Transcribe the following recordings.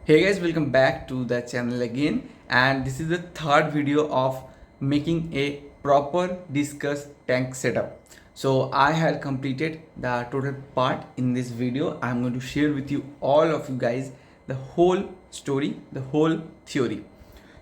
Hey guys, welcome back to the channel again, and this is the third video of making a proper discus tank setup. So I had completed the total part in this video. I'm going to share with you all of you guys the whole story, the whole theory.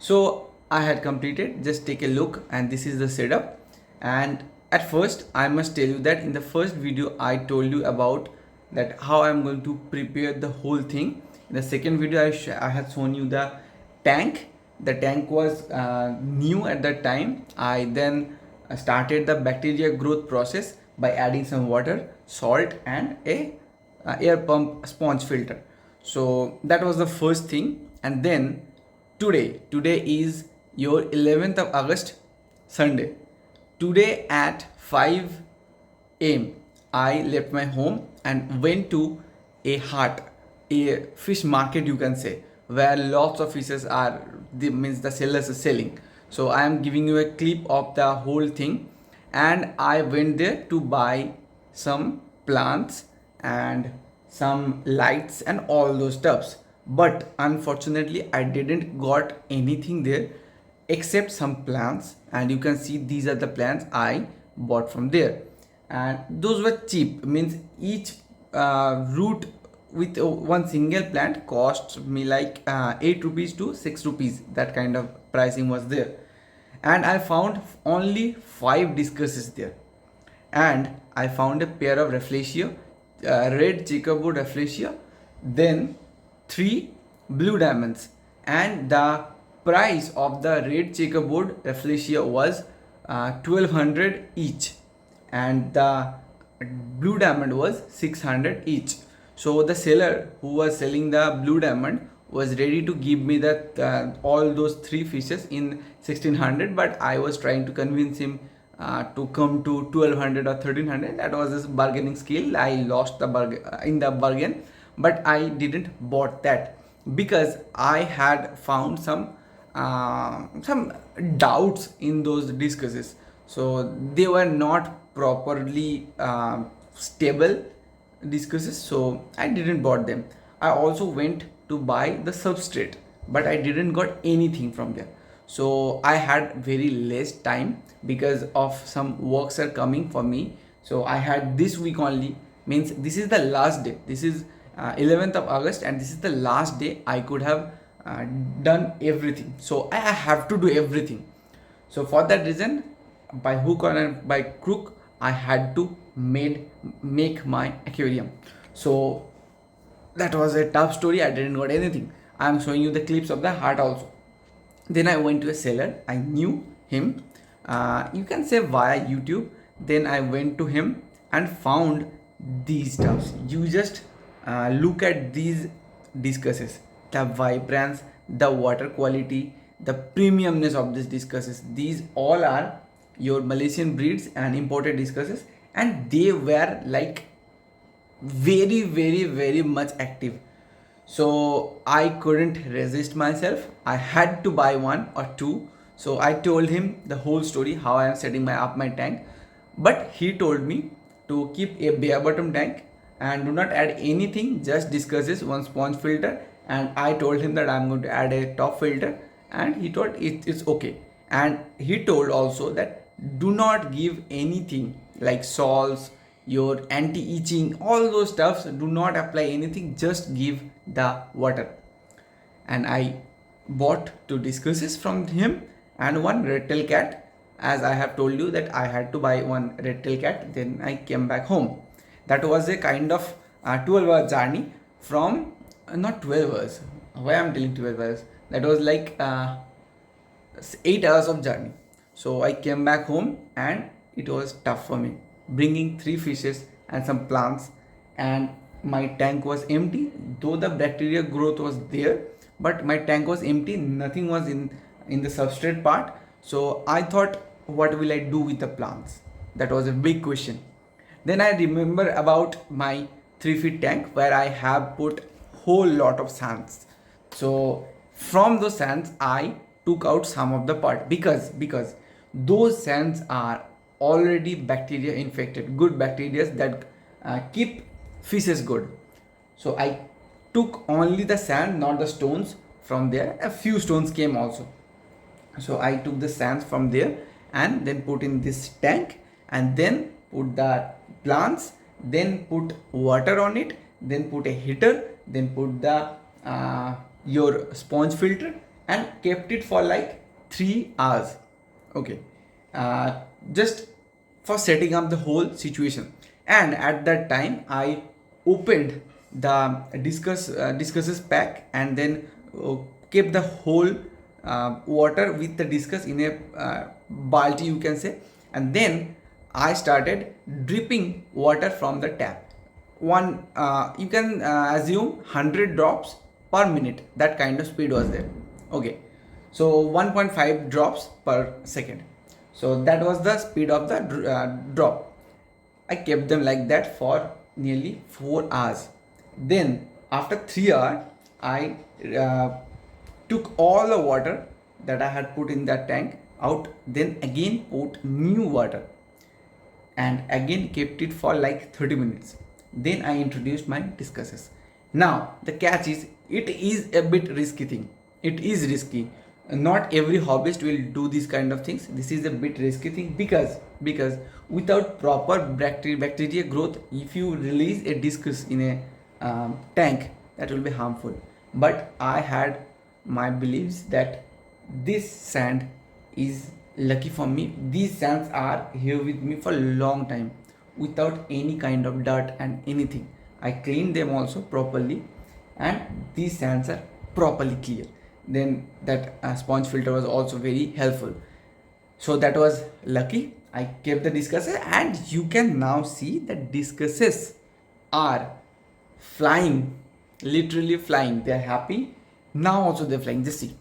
So I had completed, just take a look, and this is the setup. And at first I must tell you that in the first video I told you about that how I'm going to prepare the whole thing. In the second video I had shown you the tank. The tank was new at that time. I then started the bacteria growth process by adding some water, salt, and a air pump sponge filter. So that was the first thing. And then today is your 11th of August, Sunday. Today at 5 a.m. I left my home and went to a hut, a fish market you can say, where lots of fishes are, means the sellers are selling. So I am giving you a clip of the whole thing, and I went there to buy some plants and some lights and all those stuffs. But unfortunately I didn't got anything there except some plants, and you can see these are the plants I bought from there, and those were cheap, means each root with one single plant cost me like 8 rupees to 6 rupees, that kind of pricing was there. And I found only 5 discuses there, and I found a pair of rafflesia, red checkerboard rafflesia, then 3 blue diamonds, and the price of the red checkerboard rafflesia was 1200 each, and the blue diamond was 600 each. So the seller who was selling the blue diamond was ready to give me that all those 3 fishes in 1600, but I was trying to convince him to come to 1200 or 1300. That was his bargaining skill. I lost the in the bargain, but I didn't bought that because I had found some doubts in those discusses. So they were not properly stable discusses, so I didn't bought them. I also went to buy the substrate, but I didn't got anything from there. So I had very less time because of some works are coming for me. So I had this week only, means this is the last day. This is 11th of August, and this is the last day I could have done everything. So I have to do everything. So for that reason, by hook or by crook, I had to make my aquarium. So that was a tough story. I didn't got anything. I am showing you the clips of the heart also. Then I went to a seller. I knew him. You can say via YouTube. Then I went to him and found these stuffs. You just look at these discuses, the vibrance, the water quality, the premiumness of these discuses. These all are your Malaysian breeds and imported discuses, and they were like very much active. So I couldn't resist myself. I had to buy one or two. So I told him the whole story, how I am setting my tank. But he told me to keep a bare bottom tank and do not add anything, just discusses, one sponge filter. And I told him that I'm going to add a top filter, and he told it's okay. And he told also that do not give anything like salts, your anti-itching, all those stuffs, do not apply anything, just give the water. And I bought 2 discuses from him and one red tail cat, as I have told you that I had to buy one red tail cat. Then I came back home. That was a kind of 12-hour journey from not 12 hours, why I'm telling 12 hours, that was like 8 hours of journey. So I came back home, and it was tough for me bringing 3 fishes and some plants, and my tank was empty. Though the bacteria growth was there, but my tank was empty, nothing was in the substrate part. So I thought, what will I do with the plants? That was a big question. Then I remember about my 3 feet tank where I have put whole lot of sands. So from those sands I took out some of the part, because those sands are already bacteria infected, good bacteria that keep fishes good. So I took only the sand, not the stones from there. A few stones came also. So I took the sands from there and then put in this tank, and then put the plants, then put water on it, then put a heater, then put the your sponge filter, and kept it for like 3 hours. Okay, just for setting up the whole situation. And at that time I opened the discus's pack, and then kept the whole water with the discus in a balti, you can say. And then I started dripping water from the tap. One you can assume 100 drops per minute, that kind of speed was there. Okay, so 1.5 drops per second. So that was the speed of the drop. I kept them like that for nearly 4 hours. Then after 3 hours, I took all the water that I had put in that tank out, then again put new water, and again kept it for like 30 minutes. Then I introduced my discusses. Now the catch is, it is a bit risky thing. It is risky. Not every hobbyist will do these kind of things. This is a bit risky thing, because without proper bacteria growth, if you release a discus in a tank, that will be harmful. But I had my beliefs that this sand is lucky for me. These sands are here with me for a long time without any kind of dirt and anything. I cleaned them also properly, and these sands are properly clear. Then that sponge filter was also very helpful. So that was lucky. I kept the discuses, and you can now see that discuses are flying, literally flying. They are happy. Now also they're flying. Just see,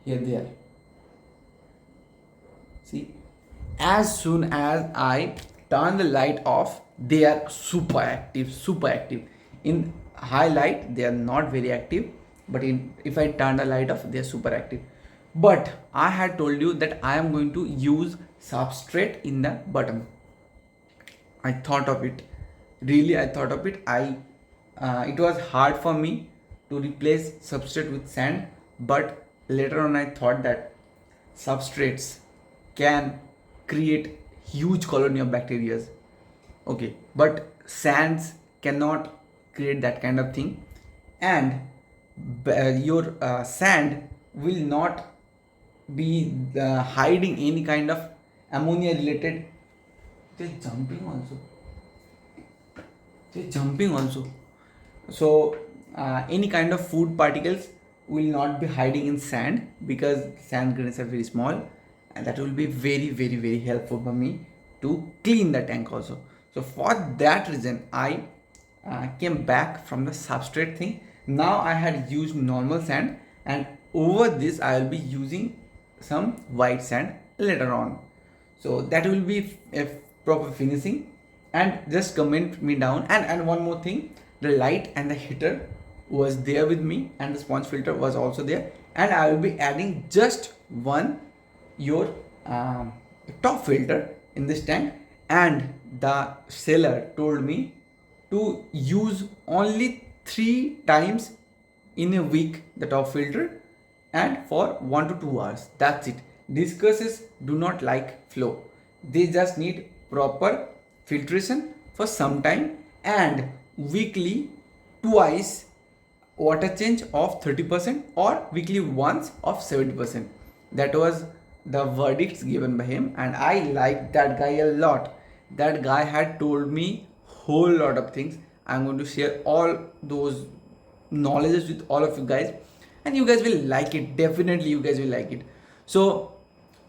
here they are. See, as soon as I turn the light off, they are super active. In high light they are not very active, but if I turn the light off, they are super active. But I had told you that I am going to use substrate in the bottom. I thought of it. Really, I thought of it. It was hard for me to replace substrate with sand, but later on I thought that substrates can create huge colony of bacteria. Okay, but sands cannot create that kind of thing, and your sand will not be hiding any kind of ammonia related. They're jumping also. So any kind of food particles will not be hiding in sand, because sand grains are very small, and that will be very helpful for me to clean the tank also. So for that reason I came back from the substrate thing. Now I had used normal sand, and over this I will be using some white sand later on. So that will be a proper finishing. And just comment me down. And one more thing, the light and the heater was there with me, and the sponge filter was also there, and I will be adding just one your top filter in this tank. And the seller told me to use only 3 times in a week the top filter, and for 1 to 2 hours. That's it. Discuses do not like flow. They just need proper filtration for some time, and weekly twice water change of 30% or weekly once of 70%. That was the verdicts given by him, and I liked that guy a lot. That guy had told me whole lot of things. I'm going to share all those knowledges with all of you guys, and you guys will like it. Definitely you guys will like it. So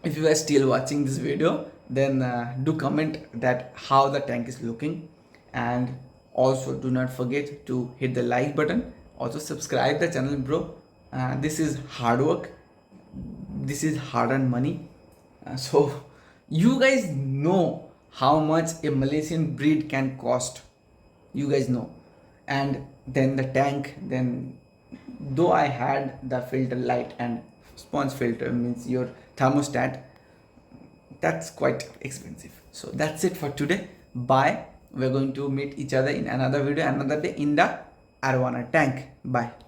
if you are still watching this video, then do comment that how the tank is looking, and also do not forget to hit the like button. Also subscribe the channel, bro. This is hard work. This is hard earned money. So you guys know how much a Malaysian breed can cost. You guys know. And then the tank, then though I had the filter light and sponge filter, means your thermostat, that's quite expensive. So that's it for today. Bye. we're going to meet each other in another video another day in the arowana tank. Bye.